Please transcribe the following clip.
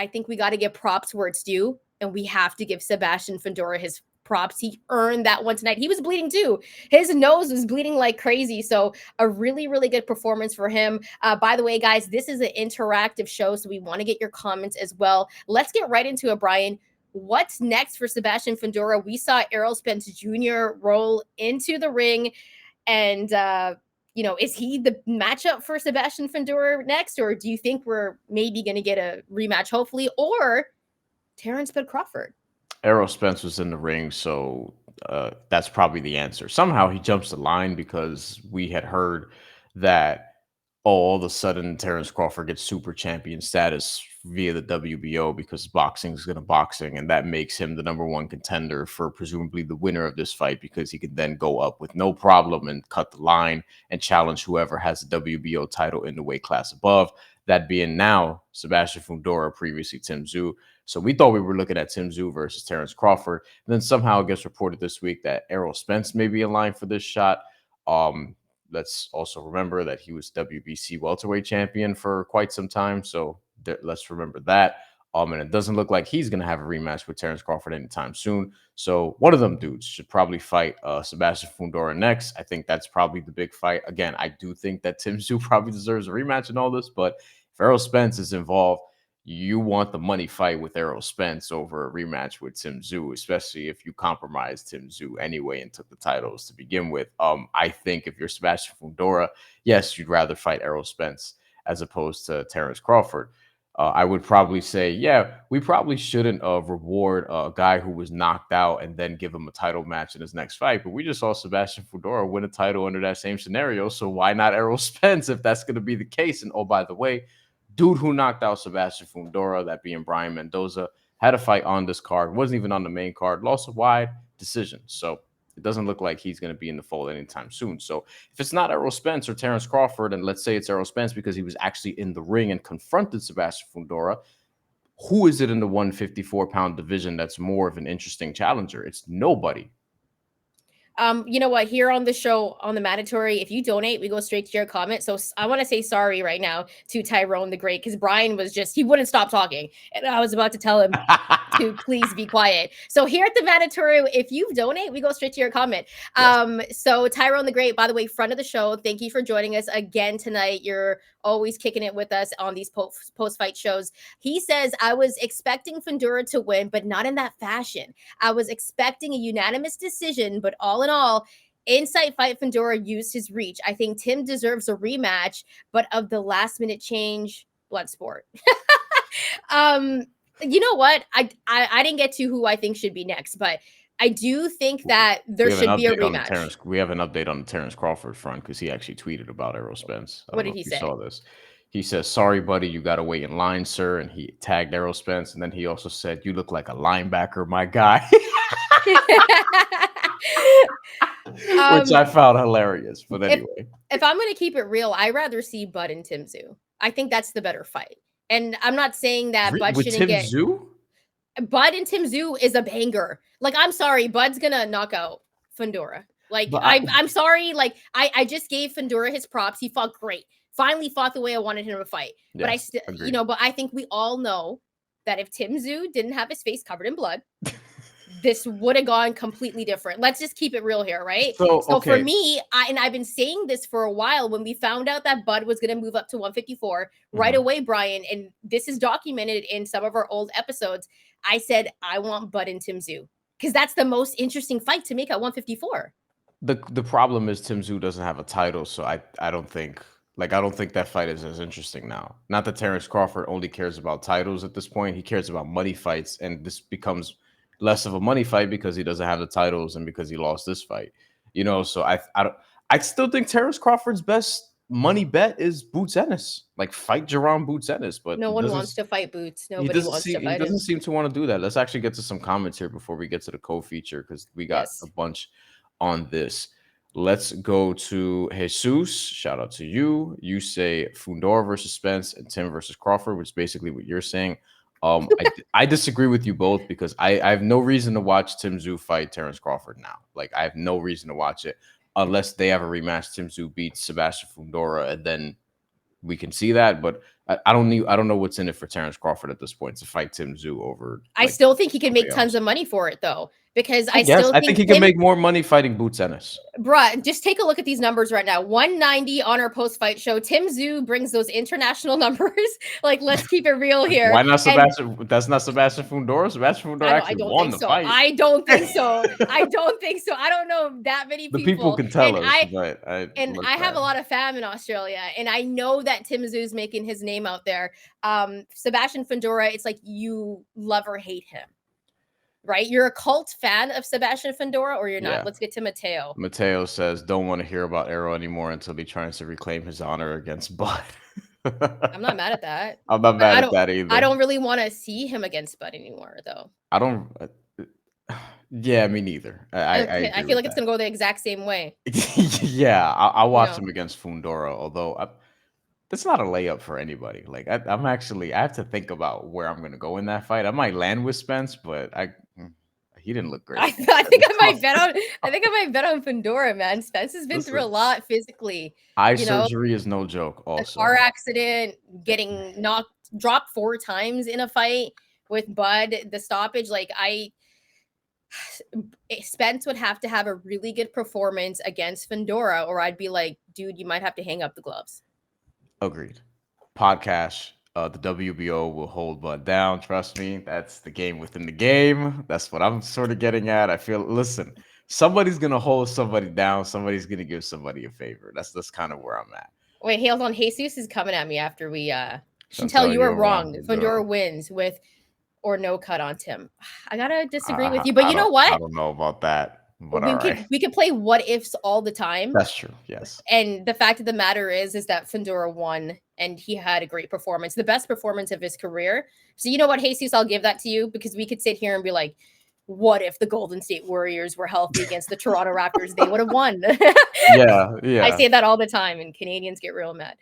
I think we got to give props where it's due, and we have to give Sebastian Fundora his props. He earned that one tonight. He was bleeding too. His nose was bleeding like crazy. So a really, really good performance for him. By the way, guys, this is an interactive show, so we want to get your comments as well. Let's get right into it, Bryan. What's next for Sebastian Fundora? We saw Errol Spence Jr. roll into the ring, and is he the matchup for Sebastian Fundora next, or do you think we're maybe going to get a rematch, hopefully, or Terrence Bud Crawford? Errol Spence was in the ring, so that's probably the answer. Somehow he jumps the line because we had heard that all of a sudden Terrence Crawford gets super champion status via the WBO because boxing is going to boxing, and that makes him the number one contender for presumably the winner of this fight because he can then go up with no problem and cut the line and challenge whoever has the WBO title in the weight class above. That being now Sebastian Fundora, previously Tim Tszyu. So we thought we were looking at Tim Tszyu versus Terrence Crawford. And then somehow it gets reported this week that Errol Spence may be in line for this shot. Let's also remember that he was WBC welterweight champion for quite some time. So let's remember that. And it doesn't look like he's going to have a rematch with Terrence Crawford anytime soon. So one of them dudes should probably fight Sebastian Fundora next. I think that's probably the big fight. Again, I do think that Tim Tszyu probably deserves a rematch and all this, but if Errol Spence is involved, you want the money fight with Errol Spence over a rematch with Tim Tszyu, especially if you compromised Tim Tszyu anyway and took the titles to begin with. I think if you're Sebastian Fundora, yes, you'd rather fight Errol Spence as opposed to Terrence Crawford. I would probably say, yeah, we probably shouldn't reward a guy who was knocked out and then give him a title match in his next fight. But we just saw Sebastian Fundora win a title under that same scenario. So why not Errol Spence if that's going to be the case? And oh, by the way, dude who knocked out Sebastian Fundora, that being Bryan Mendoza, had a fight on this card. Wasn't even on the main card. Lost a wide decision. So it doesn't look like he's going to be in the fold anytime soon. So if it's not Errol Spence or Terrence Crawford, and let's say it's Errol Spence because he was actually in the ring and confronted Sebastian Fundora, who is it in the 154-pound division that's more of an interesting challenger? It's nobody. You know what? Here on the show, on the Mandatory, if you donate, we go straight to your comment. So I want to say sorry right now to Tyrone the Great, because Bryan was he wouldn't stop talking. And I was about to tell him to please be quiet. So here at the Mandatory, if you donate, we go straight to your comment. Yes. So Tyrone the Great, by the way, front of the show, thank you for joining us again tonight. You're always kicking it with us on these post-fight shows. He says, I was expecting Fundora to win, but not in that fashion. I was expecting a unanimous decision, but all in all, Insight Fight Fundora used his reach. I think Tim deserves a rematch, but of the last minute change, Bloodsport. You know what? I didn't get to who I think should be next, but I do think that there should be a rematch. We have an update on the Terrence Crawford front because he actually tweeted about Errol Spence. What did he say? Saw this. He says, sorry, buddy, you got to wait in line, sir. And he tagged Errol Spence. And then he also said, you look like a linebacker, my guy. Which I found hilarious. But anyway. If I'm going to keep it real, I'd rather see Bud and Tim Tszyu. I think that's the better fight. And I'm not saying that Bud shouldn't get... Tszyu? Bud and Tim Tszyu is a banger. Like, I'm sorry, Bud's going to knock out Fundora. Like, I'm sorry. Like, I just gave Fundora his props. He fought great. Finally fought the way I wanted him to fight. Yes, but I still, but I think we all know that if Tim Tszyu didn't have his face covered in blood, this would have gone completely different. Let's just keep it real here, right? So for me, I've been saying this for a while, when we found out that Bud was going to move up to 154 right away, Bryan, and this is documented in some of our old episodes, I said, I want Bud and Tim Tszyu because that's the most interesting fight to make at 154. The problem is Tim Tszyu doesn't have a title, so I don't think that fight is as interesting now. Not that Terrence Crawford only cares about titles at this point. He cares about money fights, and this becomes less of a money fight because he doesn't have the titles and because he lost this fight. So I still think Terrence Crawford's best money bet is Boots Ennis. Like, fight Jerome Boots Ennis, but no one wants to fight Boots. Nobody wants to fight him. He doesn't seem to want to do that. Let's actually get to some comments here before we get to the co-feature because we got a bunch on this. Let's go to Jesus. Shout out to you. You say Fundora versus Spence and Tim versus Crawford, which is basically what you're saying. I disagree with you both because I have no reason to watch Tim Tszyu fight Terrence Crawford now. Like, I have no reason to watch it unless they have a rematch. Tim Tszyu beats Sebastian Fundora, and then we can see that. But I don't know what's in it for Terrence Crawford at this point to fight Tim Tszyu over. I Like, still think he can somebody make else. tons of money for it though, because I I guess still I think think he can him, make more money fighting Boots Ennis. bruh, just take a look at these numbers right now. 190 on our post-fight show. Tim Tszyu brings those international numbers. Like, let's keep it real here. Why not And Sebastian? That's not Sebastian Fundora. Sebastian Fundora I actually don't won think the so. fight. I don't think so. I don't think so. I don't know that many The people people. can tell And us, but I look I have bad. a lot of fam in Australia, and I know that Tim Tszyu is making his name out there. Sebastian Fundora, it's like you love or hate him, right? You're a cult fan of Sebastian Fundora, or you're Yeah. not. Let's get to Mateo. Mateo says, "Don't want to hear about Arrow anymore until he tries to reclaim his honor against Bud." I'm not mad at that. I'm not But mad at that I either. don't really want to see him against Bud anymore, though. I don't. Yeah, me neither. I Okay, I agree feel with like it's that. gonna go the exact same way. Yeah, I'll You watch know, him against Fundora. Although that's not a layup for anybody. Like I'm actually, I have to think about where I'm gonna go in that fight. I might land with Spence, but he didn't look great I against think Spence. I might bet on. I think I might bet on Fundora, man. Spence has been through a Listen, lot physically. eye You know, surgery is no joke. the car Also, accident, getting dropped 4 times in a fight with Bud, the stoppage. Like Spence would have to have a really good performance against Fundora, or I'd be like, dude, you might have to hang up the gloves. agreed. Podcast. The WBO will hold Bud down. Trust me, that's the game within the game. That's what I'm sort of getting at. I feel. Listen, somebody's gonna hold somebody down. Somebody's gonna give somebody a favor. That's kind of where I'm at. Wait, hold on. Jesus is coming at me after we Shantelle, Shantelle, you are you're wrong. wrong. Fundora. Fundora wins with or no cut on Tim. I gotta disagree with I, you, but I you know don't. I what? don't know about that. But all We right, could play what ifs all the time. that's true. Yes. And the fact of the matter is that Fundora won and he had a great performance, the best performance of his career. So you know what, Jesus, I'll give that to you because we could sit here and be like, what if the Golden State Warriors were healthy against the Toronto Raptors? They would have won. Yeah. I Yeah. say that all the time, and Canadians get real mad.